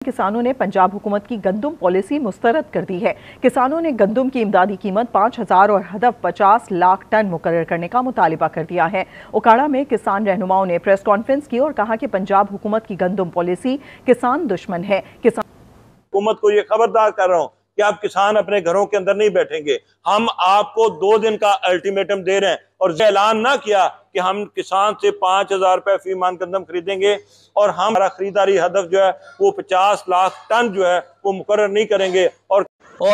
किसानों ने पंजाब हुकूमत की गंदम पॉलिसी मुस्तरद कर दी है। किसानों ने गंदम की इमदादी कीमत 5,000 और हदफ 50 लाख टन मुकर्रर करने का मुतालिबा कर दिया है। ओकाड़ा में किसान रहनुमाओं ने प्रेस कॉन्फ्रेंस की और कहा कि पंजाब हुकूमत की गंदम पॉलिसी किसान दुश्मन है। हुकूमत को ये खबरदार कर रहा हूँ कि आप किसान अपने घरों के अंदर नहीं बैठेंगे। हम आपको 2 दिन का अल्टीमेटम दे रहे हैं और ऐलान ना किया कि हम किसान से 5,000 रुपए फी मान गंदम खरीदेंगे और हमारा खरीदारी हदफ जो है वो 50 लाख टन जो है वो मुकर्रर नहीं करेंगे। और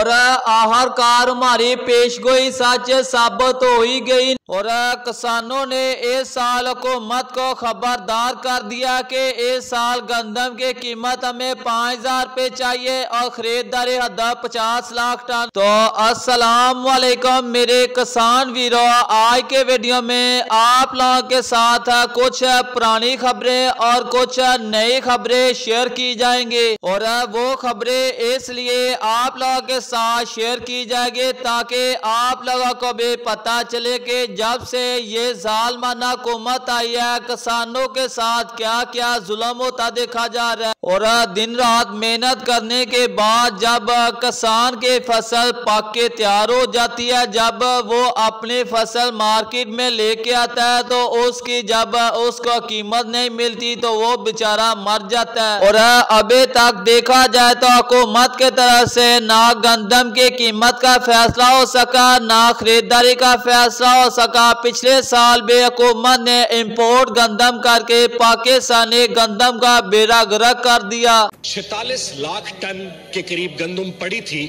आखिरकार हमारी पेशगोई सच साबित हो ही गई और किसानों ने इस साल हुकूमत को खबरदार कर दिया कि इस साल गंदम की कीमत हमें 5,000 रुपए चाहिए और खरीदारी हदफ 50 लाख टन। तो अस्सलाम वालेकुम मेरे किसान वीरों, आज के वीडियो में आप लोगों के साथ कुछ पुरानी खबरें और कुछ नई खबरें शेयर की जाएंगी और वो खबरें इसलिए आप लोगों के साथ शेयर की जाएगी ताकि आप लोगों को भी पता चले कि जब से ये जालिमाना हुकूमत आई है किसानों के साथ क्या क्या जुल्म होता देखा जा रहा है। और दिन रात मेहनत करने के बाद जब किसान की फसल पक के तैयार हो जाती है, जब वो अपनी फसल मार्केट में लेके आता है तो उसकी जब उसको कीमत नहीं मिलती तो वो बेचारा मर जाता है। और अभी तक देखा जाए तो हुकूमत की तरफ से ना गंदम की कीमत का फैसला हो सका, ना खरीदारी का फैसला हो सका। पिछले साल भी हुकूमत ने इंपोर्ट गंदम करके पाकिस्तानी गंदम का बेड़ा गर्क कर दिया। 46 लाख टन के करीब गंदम पड़ी थी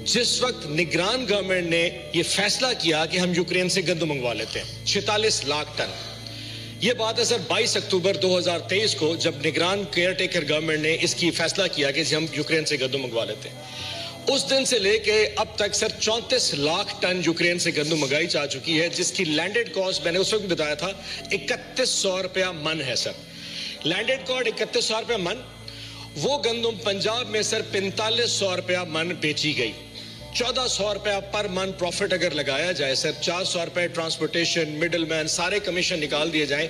जिस वक्त निगरान गवर्नमेंट ने यह फैसला किया कि हम यूक्रेन से गंदम मंगवा लेते हैं। 46 लाख टन, ये बात है सर 22 अक्टूबर 2023 को जब निगरान केयरटेकर गवर्नमेंट ने इसकी फैसला किया कि हम यूक्रेन से गंदम मंगवा लेते हैं। उस दिन से लेके अब तक सर 34 लाख टन यूक्रेन से गंदम मंगाई जा चुकी है जिसकी लैंडेड कॉस्ट मैंने उस वक्त बताया था 3100 रुपया मन है सर। लैंडेड कॉस्ट 3100 रुपया मन। वो गंदम पंजाब में सर 4500 रुपया मन बेची गई। 1400 रुपया पर मन प्रॉफिट अगर लगाया जाए सर, 400 रुपए ट्रांसपोर्टेशन मिडलमैन सारे कमीशन निकाल दिए जाए,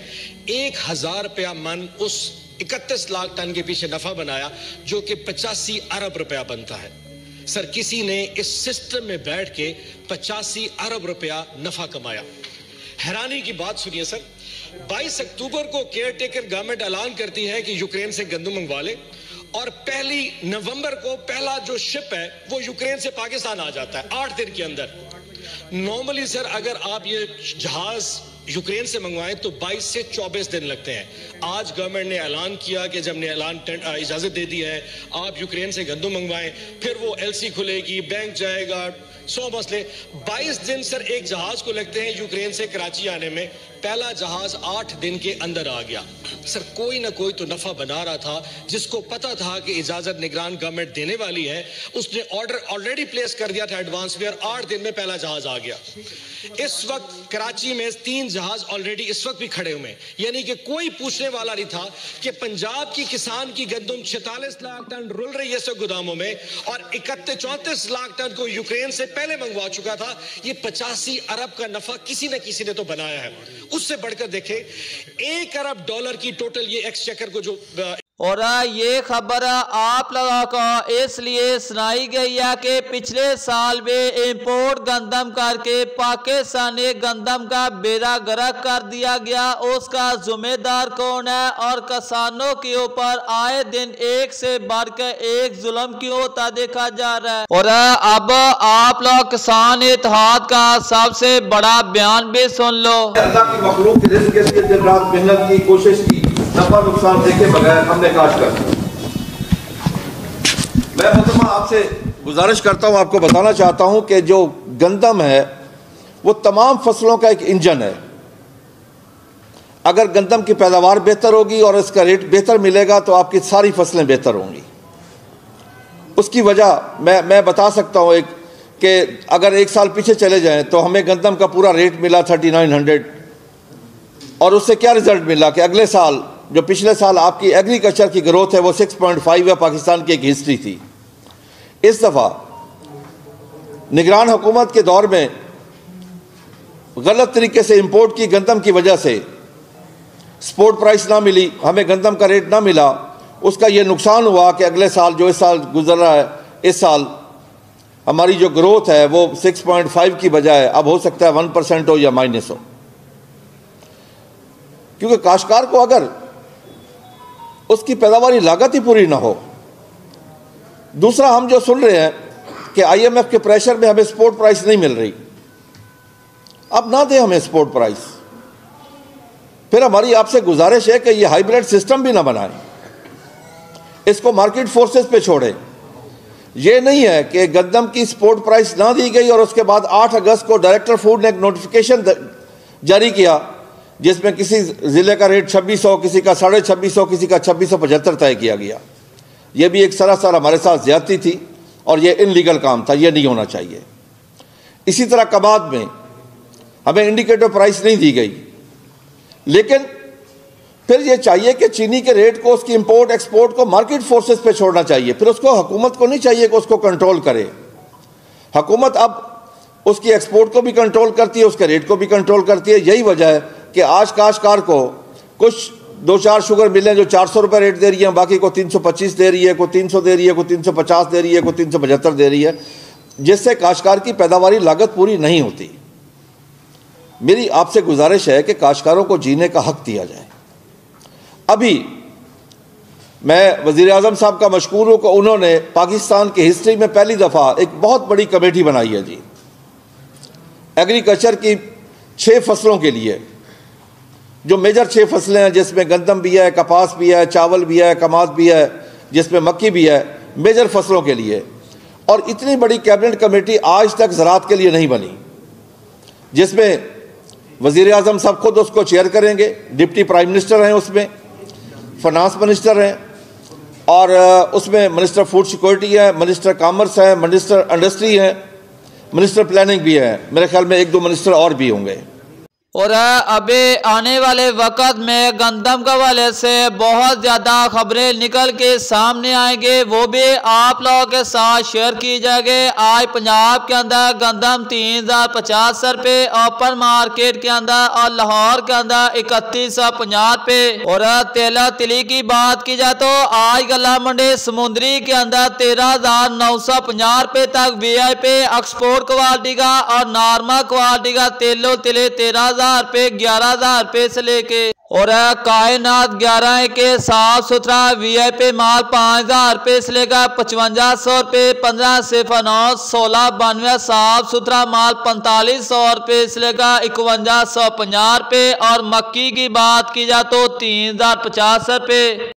1000 रुपया मन उस 31 लाख टन के पीछे नफा बनाया जो कि 85 अरब रुपया बनता है। सर किसी ने इस सिस्टम में बैठ के 85 अरब रुपया नफा कमाया। हैरानी की बात सुनिए सर, 22 अक्टूबर को केयरटेकर गवर्नमेंट ऐलान करती है कि यूक्रेन से गंदम मंगवा ले और 1 नवंबर को पहला जो शिप है वो यूक्रेन से पाकिस्तान आ जाता है 8 दिन के अंदर। नॉर्मली सर अगर आप ये जहाज यूक्रेन से मंगवाएं तो 22 से 24 दिन लगते हैं। आज गवर्नमेंट ने ऐलान किया कि जब ने इजाजत दे दी है आप यूक्रेन से गंदम मंगवाएं, फिर वो एलसी खुलेगी, बैंक जाएगा, 100 मसले। 22 दिन सर एक जहाज को लगते हैं यूक्रेन से कराची आने में। पहला जहाज 8 दिन के अंदर आ गया। सर कोई ना कोई तो नफा बना रहा था जिसको पता था कि इजाजत निगरान गवर्नमेंट देने वाली है, उसने ऑर्डर ऑलरेडी प्लेस कर दिया था एडवांस में और 8 दिन में पहला जहाज आ गया। इस वक्त कराची में 3 जहाज ऑलरेडी इस वक्त भी खड़े हुए हैं, यानी कि कोई पूछने वाला नहीं था कि पंजाब की किसान की गंदम 46 लाख टन रुल रही है सब गोदामों में और 34 लाख टन को यूक्रेन से पहले मंगवा चुका था। ये 85 अरब का नफा किसी न किसी ने तो बनाया है। उससे बढ़कर देखें $1 अरब की टोटल ये एक्सचेकर को जो और ये खबर आप लोगों को इसलिए सुनाई गई है कि पिछले साल भी इंपोर्ट गंदम करके पाकिस्तानी गंदम का बेड़ा गर्क कर दिया गया। उसका जिम्मेदार कौन है और किसानों के ऊपर आए दिन एक से बढ़कर एक जुल्म क्यों होता देखा जा रहा है। और अब आप लोग किसान इत्तेहाद का सबसे बड़ा बयान भी सुन लो। अल्लाह की मखलूक की रिज़्क़ के लिए दिन रात मेहनत की कोशिश की, नफा नुकसान देखे बगैर हमने काश कर। मैं मुतम्मा आपसे गुजारिश करता हूं, आपको बताना चाहता हूं कि जो गंदम है वो तमाम फसलों का एक इंजन है। अगर गंदम की पैदावार बेहतर होगी और इसका रेट बेहतर मिलेगा तो आपकी सारी फसलें बेहतर होंगी। उसकी वजह मैं बता सकता हूं एक कि अगर 1 साल पीछे चले जाएं तो हमें गंदम का पूरा रेट मिला 3900 और उससे क्या रिजल्ट मिला कि अगले साल जो पिछले साल आपकी एग्रीकल्चर की ग्रोथ है वो 6.5 है। पाकिस्तान की एक हिस्ट्री थी। इस दफ़ा निगरान हुकूमत के दौर में गलत तरीके से इंपोर्ट की गंदम की वजह से स्पोर्ट प्राइस ना मिली, हमें गंदम का रेट ना मिला اس کا یہ نقصان ہوا کہ اگلے سال جو اس سال گزر رہا ہے، اس سال ہماری جو گروتھ ہے وہ 6.5 کی بجائے اب ہو سکتا ہے 1% ہو یا مائنس ہو، کیونکہ کاشتکار کو اگر اس کی پیداواری لاگت ہی پوری نہ ہو۔ دوسرا، ہم جو سن رہے ہیں کہ آئی ایم ایف کے پریشر میں ہمیں سپورٹ پرائس نہیں مل رہی، اب نہ دیں ہمیں سپورٹ پرائس۔ پھر ہماری آپ سے گزارش ہے کہ یہ ہائیبریڈ سسٹم بھی نہ بنائیں، اس کو مارکیٹ فورسز پہ چھوڑیں۔ یہ نہیں ہے کہ گندم کی سپورٹ پرائس نہ دی گئی اور اس کے بعد 8 اگست کو ڈائریکٹر فوڈ نے ایک نوٹیفیکیشن جاری کیا جس میں کسی ضلع کا ریٹ 2600، کسی کا 2650، کسی کا 2675 طے کیا گیا۔ یہ بھی ایک سراسر ہمارے ساتھ زیادتی تھی اور یہ ان لیگل کام تھا، یہ نہیں ہونا چاہیے۔ اسی طرح کباب میں ہمیں انڈیکیٹر پرائس نہیں دی گئی، لیکن پھر یہ چاہیے کہ چینی کے ریٹ کو، اس کی امپورٹ ایکسپورٹ کو مارکیٹ فورسز پہ چھوڑنا چاہیے۔ پھر اس کو حکومت کو نہیں چاہیے کہ اس کو کنٹرول کرے۔ حکومت اب اس کی ایکسپورٹ کو بھی کنٹرول کرتی ہے، اس کے ریٹ کو بھی کنٹرول کرتی ہے۔ یہی وجہ ہے کہ آج کاشتکار کو کچھ 2-4 شوگر ملیں جو 400 روپے ریٹ دے رہی ہیں، باقی کو 325 دے رہی ہے، کوئی 300 دے رہی ہے، کوئی 350 دے رہی ہے، کوئی 375 دے رہی ہے، جس سے کاشتکار کی پیداواری لاگت پوری نہیں ہوتی۔ میری آپ سے گزارش ہے کہ کاشتکاروں کو جینے کا حق دیا جائے۔ ابھی میں وزیر اعظم صاحب کا مشکور ہوں کہ انہوں نے پاکستان کی ہسٹری میں پہلی دفعہ ایک بہت بڑی کمیٹی بنائی ہے جی، ایگریکلچر کی 6 فصلوں کے لیے، جو میجر 6 فصلیں ہیں، جس میں گندم بھی ہے، کپاس بھی ہے، چاول بھی ہے، کماد بھی ہے، جس میں مکی بھی ہے، میجر فصلوں کے لیے۔ اور اتنی بڑی کیبنٹ کمیٹی آج تک زراعت کے لیے نہیں بنی، جس میں وزیر اعظم صاحب خود اس کو چیئر کریں گے، ڈپٹی پرائم منسٹر ہیں اس میں، فنانس منسٹر ہیں، اور اس میں منسٹر فوڈ سیکورٹی ہے، منسٹر کامرس ہے، منسٹر انڈسٹری ہے، منسٹر پلاننگ بھی ہے، میرے خیال میں 1-2 منسٹر اور بھی ہوں گے۔ اور ابھی آنے والے وقت میں گندم کے حوالے سے بہت زیادہ خبریں نکل کے سامنے آئیں گے، وہ بھی آپ لوگوں کے ساتھ شیئر کی جائے گی۔ آج پنجاب کے اندر گندم 3050 روپے اوپن مارکیٹ کے اندر، اور لاہور کے اندر 3150 روپے۔ اور تیلا تلی کی بات کی جائے تو آج گلا منڈی سمندری کے اندر 13,950 روپے تک وی آئی پی ایکسپورٹ کوالٹی کا اور نارمل کوالٹی کا تیلو تلے 13,000 روپے 11,000 روپے سے لے کے، اور کائنات 11 کے صاف ستھرا وی آئی پی مال 5,000 روپے سے لے کر 5500 روپے، 1509 1692 صاف ستھرا مال 4500 روپے سے لے کر 5150 روپے، اور مکی کی بات کی جائے تو 3050 روپے۔